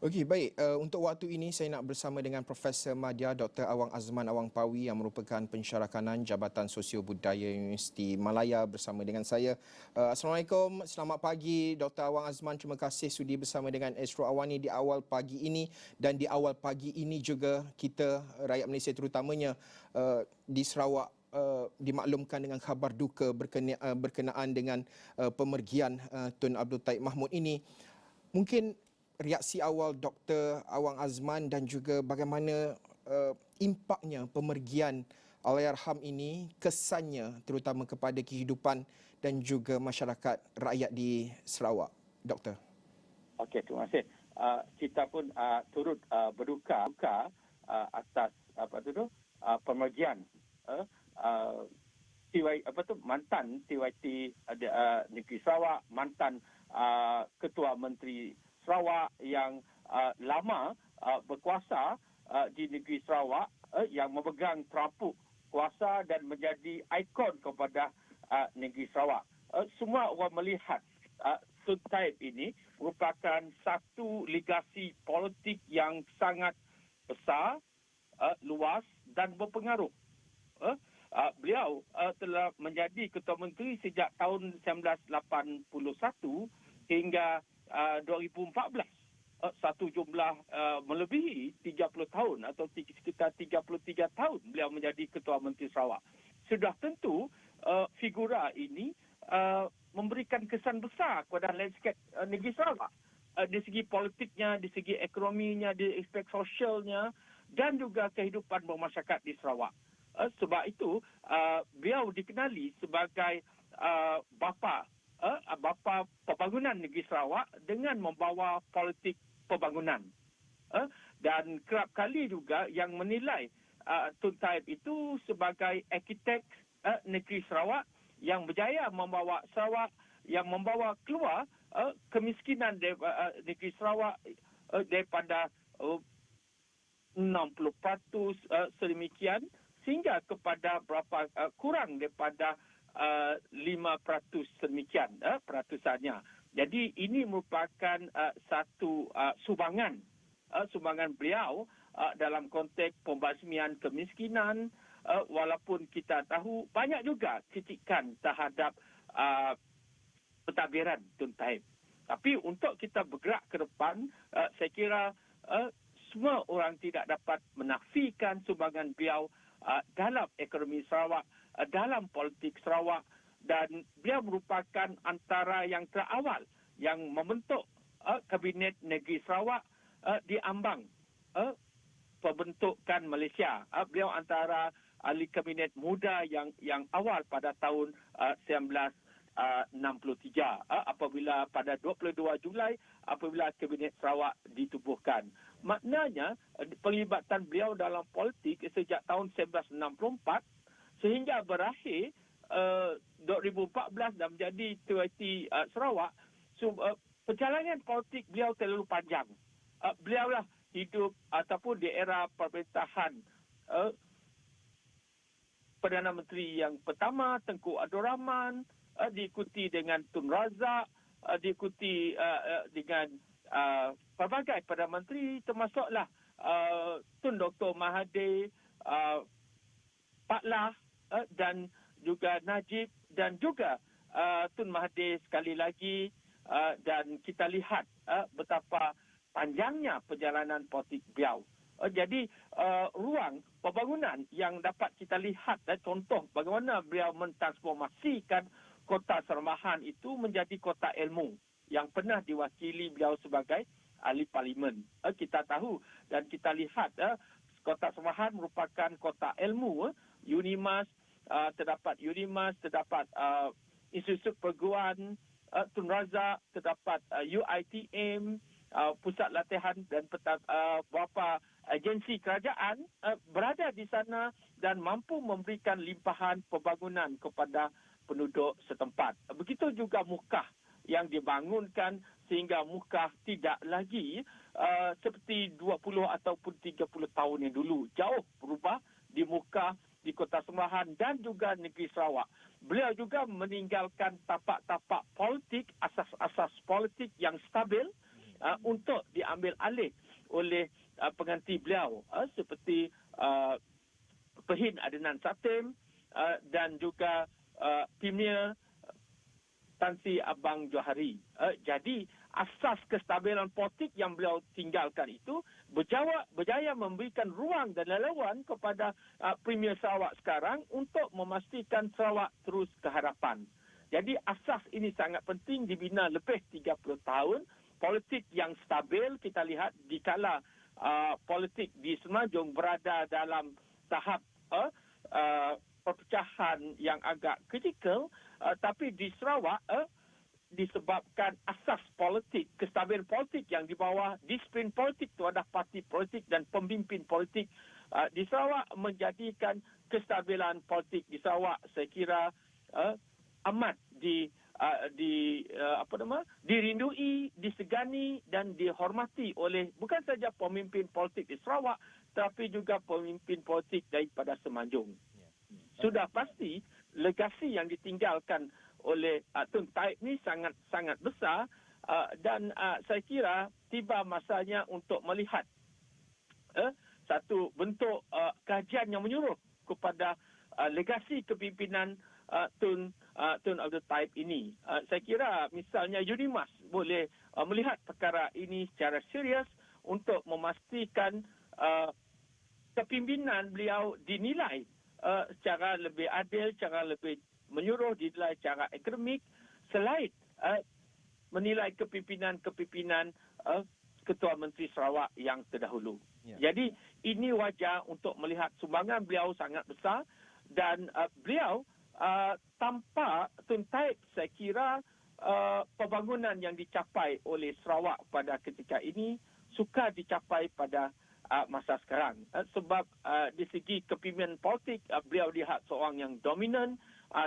Okey, baik. Untuk waktu ini saya nak bersama dengan Profesor Madya Dr. Awang Azman Awang Pawi yang merupakan pensyarah kanan Jabatan Sosio Budaya Universiti Malaya bersama dengan saya. Assalamualaikum, selamat pagi Dr. Awang Azman. Terima kasih sudi bersama dengan Astro Awani di awal pagi ini, dan di awal pagi ini juga kita rakyat Malaysia terutamanya di Sarawak dimaklumkan dengan khabar duka berkenaan dengan pemergian Tun Abdul Taib Mahmud ini. Mungkin reaksi awal Dr. Awang Azman dan juga bagaimana impaknya pemergian Allahyarham ini, kesannya terutama kepada kehidupan dan juga masyarakat rakyat di Sarawak, Doktor. Okey, terima kasih. Kita pun turut berduka atas pemergian mantan TYT Negeri Sarawak, mantan Ketua Menteri Sarawak yang lama berkuasa di negeri Sarawak, yang memegang terapuk kuasa dan menjadi ikon kepada negeri Sarawak. Semua orang melihat Tun Taib ini merupakan satu legasi politik yang sangat besar, luas dan berpengaruh. Beliau telah menjadi Ketua Menteri sejak tahun 1981 hingga 2014, satu jumlah melebihi 30 tahun atau sekitar 33 tahun beliau menjadi Ketua Menteri Sarawak. Sudah tentu figura ini memberikan kesan besar kepada landscape negeri Sarawak, di segi politiknya, di segi ekonominya, di aspek sosialnya dan juga kehidupan bermasyarakat di Sarawak. Sebab itu beliau dikenali sebagai bapa pembangunan negeri Sarawak dengan membawa politik pembangunan. Dan kerap kali juga yang menilai Tun Taib itu sebagai arkitek negeri Sarawak yang berjaya membawa Sarawak, yang membawa keluar kemiskinan negeri Sarawak daripada 60% sedemikian sehingga kepada berapa kurang daripada 5% sedemikian peratusannya. Jadi ini merupakan satu sumbangan beliau dalam konteks pembasmian kemiskinan, walaupun kita tahu banyak juga kritikan terhadap pentadbiran Tun Taib. Tapi untuk kita bergerak ke depan, saya kira semua orang tidak dapat menafikan sumbangan beliau dalam ekonomi Sarawak, dalam politik Sarawak, dan beliau merupakan antara yang terawal yang membentuk Kabinet Negeri Sarawak di ambang pembentukan Malaysia. Beliau antara ahli kabinet muda yang awal pada tahun 1963 apabila pada 22 Julai apabila Kabinet Sarawak ditubuhkan. Maknanya pelibatan beliau dalam politik sejak tahun 1964 sehingga berakhir 2014 dan menjadi TYT Sarawak. Perjalanan politik beliau terlalu panjang. Beliau lah hidup ataupun di era pemerintahan Perdana Menteri yang pertama Tengku Abdul Rahman, diikuti dengan Tun Razak, diikuti dengan pelbagai Perdana Menteri, termasuklah Tun Dr. Mahathir, Pak Lah dan juga Najib dan juga Tun Mahathir sekali lagi, dan kita lihat betapa panjangnya perjalanan politik beliau. Jadi ruang pembangunan yang dapat kita lihat dan contoh bagaimana beliau mentransformasikan Kota Serembahan itu menjadi kota ilmu yang pernah diwakili beliau sebagai ahli parlimen. Kita tahu dan kita lihat Kota Serembahan merupakan kota ilmu. Unimas, terdapat Unimas, terdapat Institut Perguruan, Tun Razak, terdapat UiTM, pusat latihan dan beberapa agensi kerajaan berada di sana dan mampu memberikan limpahan pembangunan kepada penduduk setempat. Begitu juga Mukah yang dibangunkan sehingga Mukah tidak lagi seperti 20 ataupun 30 tahun yang dulu. Jauh berubah di Mukah, di Kota Serembahan dan juga negeri Sarawak. Beliau juga meninggalkan tapak-tapak politik, asas-asas politik yang stabil untuk diambil alih oleh pengganti beliau seperti Pehin Adnan Satem dan juga Premier Tan Sri Abang Johari. Jadi asas kestabilan politik yang beliau tinggalkan itu berjaya memberikan ruang dan leluan kepada Premier Sarawak sekarang untuk memastikan Sarawak terus ke hadapan. Jadi asas ini sangat penting dibina lebih 30 tahun. Politik yang stabil kita lihat dikala politik di Semenanjung berada dalam tahap perpecahan yang agak kritikal, tapi di Sarawak disebabkan asas politik, kestabilan politik yang di bawah disiplin politik terhadap parti politik dan pemimpin politik di Sarawak menjadikan kestabilan politik di Sarawak saya kira amat dirindui, disegani dan dihormati oleh bukan saja pemimpin politik di Sarawak tetapi juga pemimpin politik daripada Semenanjung. Sudah pasti legasi yang ditinggalkan oleh Tun Taib ni sangat besar dan saya kira tiba masanya untuk melihat satu bentuk kajian yang menyuruh kepada legasi kepimpinan Tun Abdul Taib ini. Saya kira misalnya UNIMAS boleh melihat perkara ini secara serius untuk memastikan kepimpinan beliau dinilai secara lebih adil, secara lebih menyuruh, dinilai secara akademik selain menilai kepimpinan Ketua Menteri Sarawak yang terdahulu. Jadi ini wajar untuk melihat sumbangan beliau sangat besar dan beliau tanpa Tun Taib saya kira pembangunan yang dicapai oleh Sarawak pada ketika ini sukar dicapai pada masa sekarang. Sebab di segi kepimpinan politik beliau dilihat seorang yang dominan,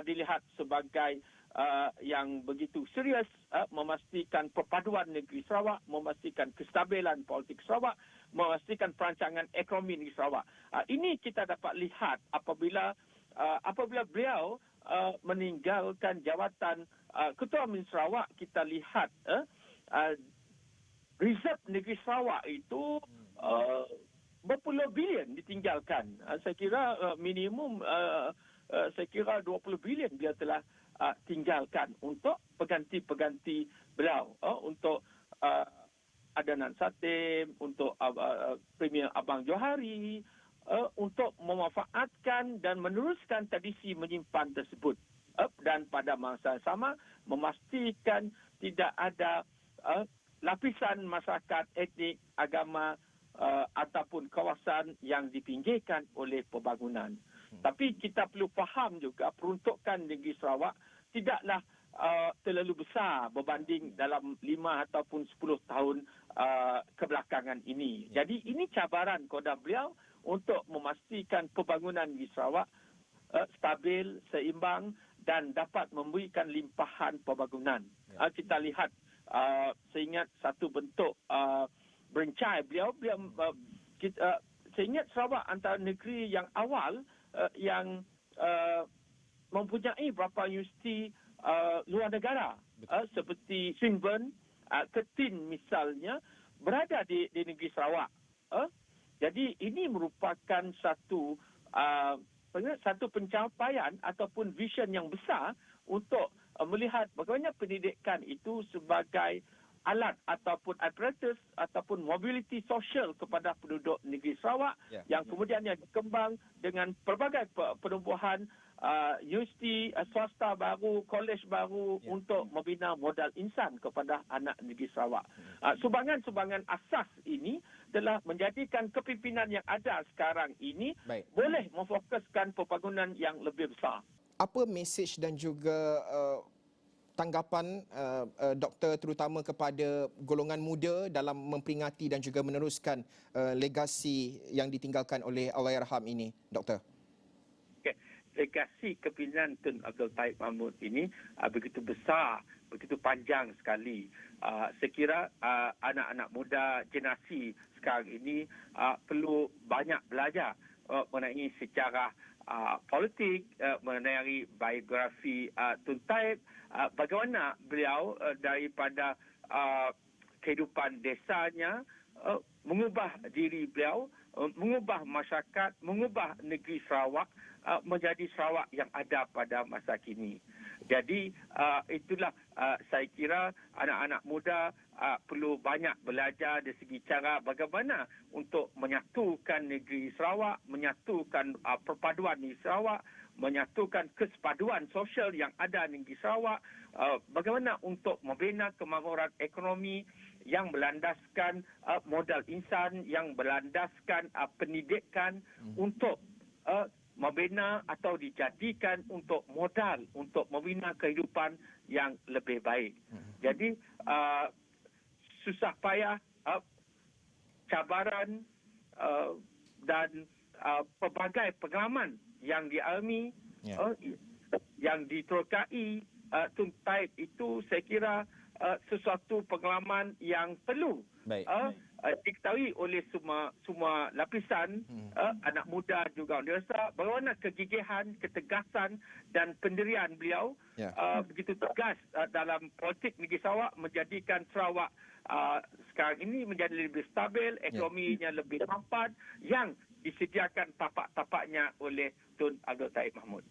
dilihat sebagai yang begitu serius memastikan perpaduan negeri Sarawak, memastikan kestabilan politik Sarawak, memastikan perancangan ekonomi negeri Sarawak. Ini kita dapat lihat apabila beliau meninggalkan jawatan Ketua Menteri Sarawak, kita lihat reserve negeri Sarawak itu berpuluh bilion ditinggalkan. Saya kira minimum saya kira 20 bilion dia telah tinggalkan untuk pengganti-pengganti beliau, untuk Adnan Satem, untuk Premier Abang Johari, untuk memanfaatkan dan meneruskan tradisi menyimpan tersebut dan pada masa sama memastikan tidak ada lapisan masyarakat etnik, agama ataupun kawasan yang dipinggirkan oleh pembangunan. Tapi kita perlu faham juga peruntukan negeri Sarawak tidaklah terlalu besar berbanding dalam 5 ataupun 10 tahun kebelakangan ini. Jadi ini cabaran kepada beliau untuk memastikan pembangunan di Sarawak stabil, seimbang dan dapat memberikan limpahan pembangunan. Kita lihat saya ingat satu bentuk berencai beliau saya ingat Sarawak antara negeri yang awal yang mempunyai beberapa universiti luar negara seperti Swinburne, Curtin misalnya berada di negeri Sarawak. Jadi ini merupakan satu pencapaian ataupun vision yang besar untuk melihat bagaimana pendidikan itu sebagai alat ataupun apparatus ataupun mobility sosial kepada penduduk negeri Sarawak yang kemudian dikembang dengan pelbagai penubuhan universiti swasta baru, kolej baru untuk membina modal insan kepada anak negeri Sarawak. Sumbangan-sumbangan asas ini telah menjadikan kepimpinan yang ada sekarang ini boleh memfokuskan pembangunan yang lebih besar. Apa mesej dan juga tanggapan doktor terutama kepada golongan muda dalam memperingati dan juga meneruskan legasi yang ditinggalkan oleh Allahyarham ini, doktor? Legasi kepimpinan Tun Abdul Taib Mahmud ini begitu besar, begitu panjang sekali. Saya kira anak-anak muda generasi sekarang ini perlu banyak belajar mengenai sejarah politik, mengenai biografi Tun Taib, bagaimana beliau daripada kehidupan desanya, mengubah diri beliau, mengubah masyarakat, mengubah negeri Sarawak menjadi Sarawak yang ada pada masa kini. Jadi itulah saya kira anak-anak muda perlu banyak belajar dari segi cara bagaimana untuk menyatukan negeri Sarawak, menyatukan perpaduan negeri Sarawak, menyatukan kesepaduan sosial yang ada di negeri Sarawak, bagaimana untuk membina kemakmuran ekonomi yang berlandaskan modal insan, yang berlandaskan pendidikan untuk membina atau dijadikan untuk modal untuk membina kehidupan yang lebih baik. Jadi susah payah, cabaran dan pelbagai pengalaman yang dialami, yang diterokai Tun Taib itu saya kira sesuatu pengalaman yang perlu diketahui oleh semua lapisan anak muda juga orang dewasa, bagaimana kegigihan, ketegasan dan pendirian beliau begitu tegas dalam politik negeri Sarawak menjadikan Sarawak sekarang ini menjadi lebih stabil, ekonominya lebih mampan yang disediakan tapak-tapaknya oleh Tun Abdul Taib Mahmud.